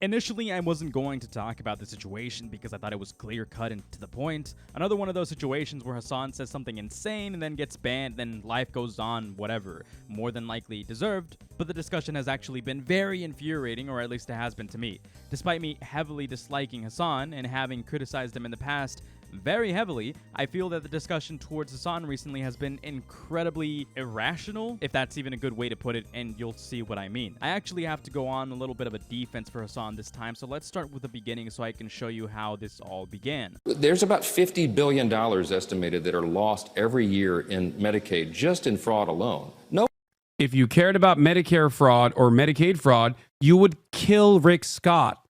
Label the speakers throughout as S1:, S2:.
S1: Initially, I wasn't going to talk about the situation because I thought it was clear-cut and to the point. Another one of those situations where Hasan says something insane and then gets banned, then life goes on, whatever. More than likely deserved, but the discussion has actually been very infuriating, or at least it has been to me. Despite me heavily disliking Hasan and having criticized him in the past very heavily, I feel that the discussion towards Hasan recently has been incredibly irrational, if that's even a good way to put it, and you'll see what I mean. I actually have to go on a little bit of a defense for Hasan this time, so let's start with the beginning so I can show you how this all began.
S2: There's about $50 billion estimated that are lost every year in Medicaid, just in fraud alone. No.
S3: If you cared about Medicare fraud or Medicaid fraud, you would kill Rick Scott,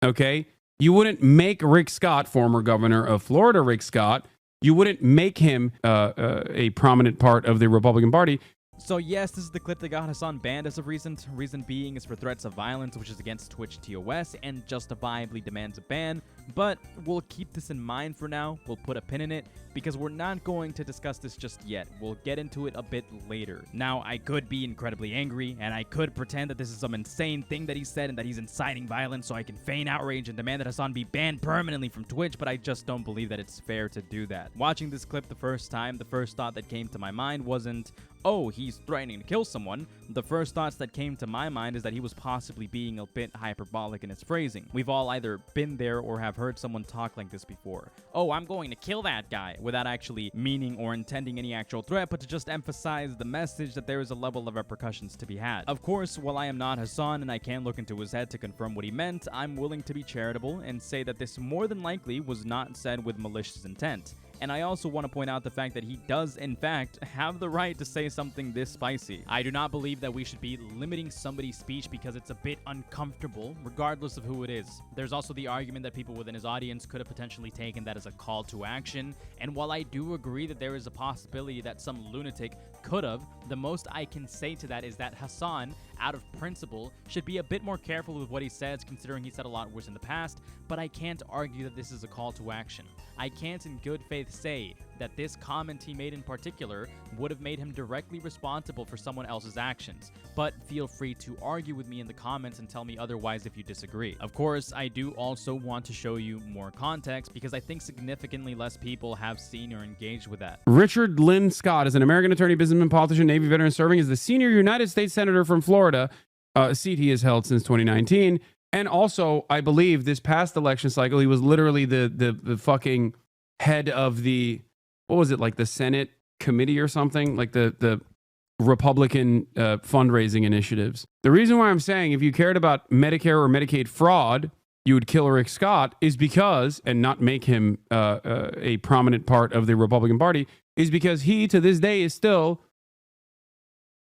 S3: okay? You wouldn't make Rick Scott, former governor of Florida, Rick Scott, you wouldn't make him a prominent part of the Republican Party.
S1: So yes, this is the clip that got Hasan banned as of recent. Reason being is for threats of violence, which is against Twitch TOS and justifiably demands a ban. But we'll keep this in mind for now. We'll put a pin in it because we're not going to discuss this just yet. We'll get into it a bit later. Now, I could be incredibly angry and I could pretend that this is some insane thing that he said and that he's inciting violence so I can feign outrage and demand that Hasan be banned permanently from Twitch, but I just don't believe that it's fair to do that. Watching this clip the first time, the first thought that came to my mind wasn't, oh, he's threatening to kill someone. The first thoughts that came to my mind is that he was possibly being a bit hyperbolic in his phrasing. We've all either been there or have heard someone talk like this before. Oh, I'm going to kill that guy, without actually meaning or intending any actual threat, but to just emphasize the message that there is a level of repercussions to be had. Of course, while I am not Hasan and I can't look into his head to confirm what he meant, I'm willing to be charitable and say that this more than likely was not said with malicious intent. And I also want to point out the fact that he does, in fact, have the right to say something this spicy. I do not believe that we should be limiting somebody's speech because it's a bit uncomfortable, regardless of who it is. There's also the argument that people within his audience could have potentially taken that as a call to action. And while I do agree that there is a possibility that some lunatic could have, the most I can say to that is that Hasan, out of principle, should be a bit more careful with what he says, considering he said a lot worse in the past, but I can't argue that this is a call to action. I can't in good faith say that this comment he made in particular would have made him directly responsible for someone else's actions, but feel free to argue with me in the comments and tell me otherwise if you disagree. Of course, I do also want to show you more context because I think significantly less people have seen or engaged with that.
S3: Richard Lynn Scott is an American attorney, businessman, politician, Navy veteran, serving as the senior United States Senator from Florida, a seat he has held since 2019. And also, I believe this past election cycle, he was literally the fucking head of the, what was it, like the Senate committee or something? Like the Republican fundraising initiatives. The reason why I'm saying if you cared about Medicare or Medicaid fraud, you would kill Rick Scott is because, and not make him a prominent part of the Republican Party, is because he, to this day, is still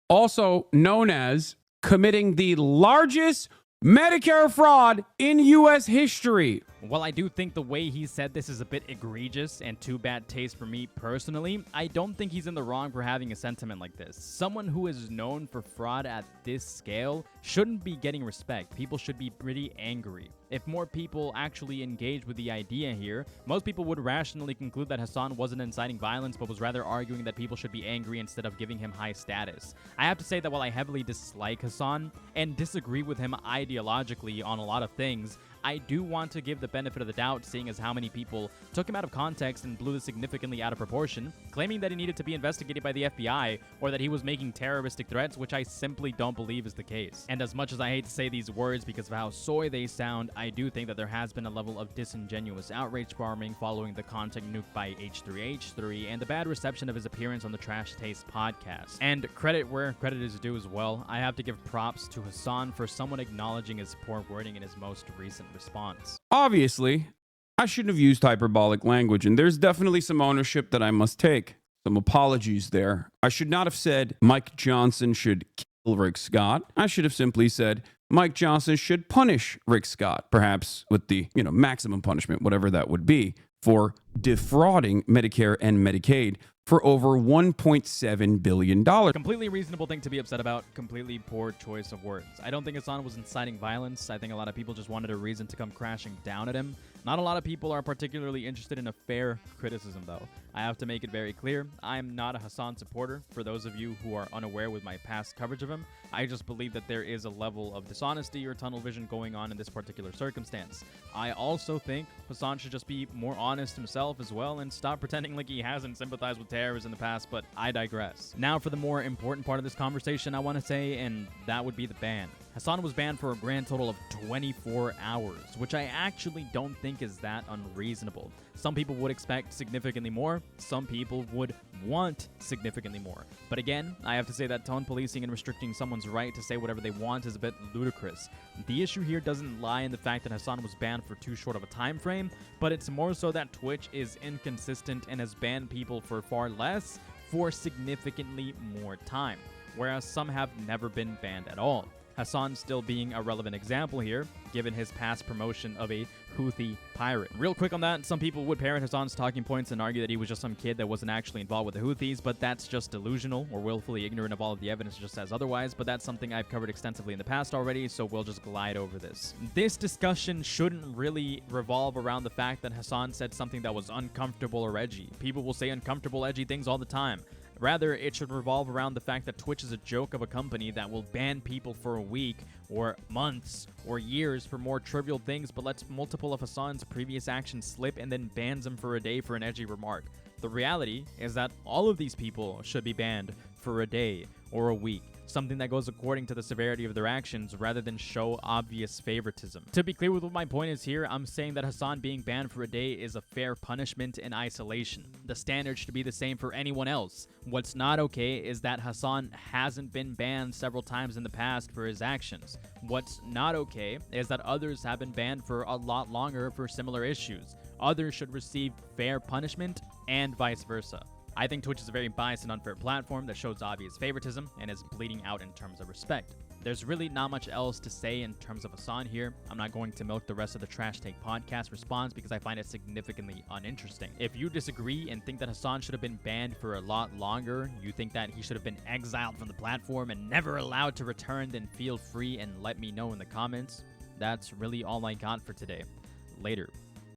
S3: also known as committing the largest Medicare fraud in U.S. history.
S1: While I do think the way he said this is a bit egregious and too bad taste for me personally, I don't think he's in the wrong for having a sentiment like this. Someone who is known for fraud at this scale shouldn't be getting respect. People should be pretty angry. If more people actually engage with the idea here, most people would rationally conclude that Hasan wasn't inciting violence, but was rather arguing that people should be angry instead of giving him high status. I have to say that while I heavily dislike Hasan and disagree with him ideologically on a lot of things, I do want to give the benefit of the doubt, seeing as how many people took him out of context and blew this significantly out of proportion, claiming that he needed to be investigated by the FBI or that he was making terroristic threats, which I simply don't believe is the case. And as much as I hate to say these words because of how soy they sound, I do think that there has been a level of disingenuous outrage farming following the content nuke by H3H3 and the bad reception of his appearance on the Trash Taste podcast. And credit where credit is due as well, I have to give props to Hasan for someone acknowledging his poor wording in his most recent response.
S3: Obviously, I shouldn't have used hyperbolic language, and there's definitely some ownership that I must take. Some apologies there. I should not have said Mike Johnson should kill Rick Scott. I should have simply said Mike Johnson should punish Rick Scott, perhaps with the, maximum punishment, whatever that would be, for defrauding Medicare and Medicaid. for over $1.7 billion.
S1: Completely reasonable thing to be upset about. Completely poor choice of words. I don't think Hasan was inciting violence. I think a lot of people just wanted a reason to come crashing down at him. Not a lot of people are particularly interested in a fair criticism, though. I have to make it very clear, I am not a Hasan supporter. For those of you who are unaware with my past coverage of him, I just believe that there is a level of dishonesty or tunnel vision going on in this particular circumstance. I also think Hasan should just be more honest himself as well and stop pretending like he hasn't sympathized with terrorists in the past, but I digress. Now for the more important part of this conversation I want to say, and that would be the ban. Hasan was banned for a grand total of 24 hours, which I actually don't think is that unreasonable. Some people would expect significantly more, some people would want significantly more. But again, I have to say that tone policing and restricting someone's right to say whatever they want is a bit ludicrous. The issue here doesn't lie in the fact that Hasan was banned for too short of a time frame, but it's more so that Twitch is inconsistent and has banned people for far less for significantly more time, whereas some have never been banned at all. Hasan still being a relevant example here, given his past promotion of a Houthi pirate. Real quick on that, some people would parrot Hasan's talking points and argue that he was just some kid that wasn't actually involved with the Houthis, but that's just delusional or willfully ignorant of all of the evidence just says otherwise, but that's something I've covered extensively in the past already, so we'll just glide over this. This discussion shouldn't really revolve around the fact that Hasan said something that was uncomfortable or edgy. People will say uncomfortable, edgy things all the time. Rather, it should revolve around the fact that Twitch is a joke of a company that will ban people for a week or months or years for more trivial things, but lets multiple of Hasan's previous actions slip and then bans them for a day for an edgy remark. The reality is that all of these people should be banned for a day or a week, something that goes according to the severity of their actions rather than show obvious favoritism. To be clear with what my point is here, I'm saying that Hasan being banned for a day is a fair punishment in isolation. The standard should be the same for anyone else. What's not okay is that Hasan hasn't been banned several times in the past for his actions. What's not okay is that others have been banned for a lot longer for similar issues. Others should receive fair punishment and vice versa. I think Twitch is a very biased and unfair platform that shows obvious favoritism and is bleeding out in terms of respect. There's really not much else to say in terms of Hasan here. I'm not going to milk the rest of the Trash Take podcast response because I find it significantly uninteresting. If you disagree and think that Hasan should have been banned for a lot longer, you think that he should have been exiled from the platform and never allowed to return, then feel free and let me know in the comments. That's really all I got for today. Later.